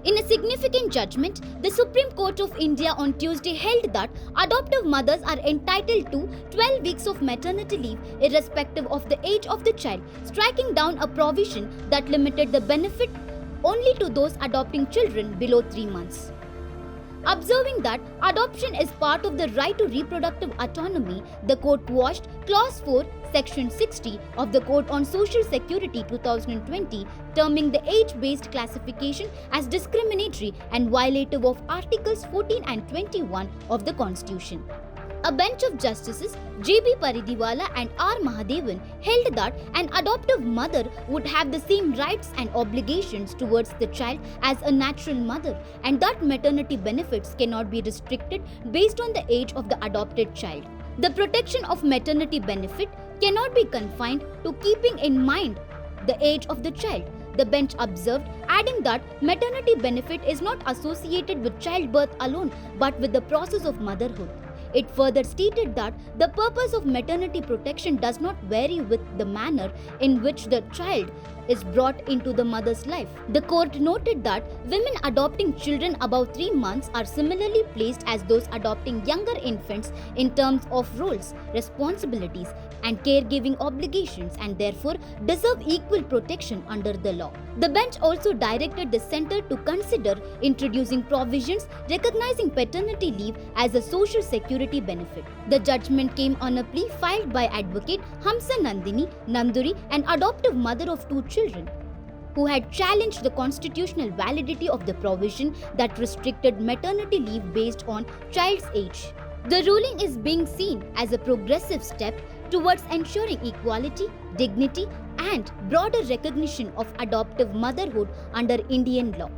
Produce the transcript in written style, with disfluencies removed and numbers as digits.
In a significant judgment, the Supreme Court of India on Tuesday held that adoptive mothers are entitled to 12 weeks of maternity leave irrespective of the age of the child, striking down a provision that limited the benefit only to those adopting children below 3 months. Observing that adoption is part of the right to reproductive autonomy, the court quashed Clause 4, Section 60 of the Code on Social Security 2020, terming the age-based classification as discriminatory and violative of Articles 14 and 21 of the Constitution. A bench of Justices J.B. Pardiwala and R. Mahadevan held that an adoptive mother would have the same rights and obligations towards the child as a natural mother, and that maternity benefits cannot be restricted based on the age of the adopted child. The protection of maternity benefit cannot be confined to keeping in mind the age of the child, the bench observed, adding that maternity benefit is not associated with childbirth alone but with the process of motherhood. It further stated that the purpose of maternity protection does not vary with the manner in which the child is brought into the mother's life. The court noted that women adopting children above 3 months are similarly placed as those adopting younger infants in terms of roles, responsibilities, and caregiving obligations, and therefore deserve equal protection under the law. The bench also directed the centre to consider introducing provisions recognizing paternity leave as a social security benefit. The judgment came on a plea filed by advocate Hamsa Nandini Nanduri, an adoptive mother of 2 children, who had challenged the constitutional validity of the provision that restricted maternity leave based on child's age. The ruling is being seen as a progressive step towards ensuring equality, dignity, and broader recognition of adoptive motherhood under Indian law.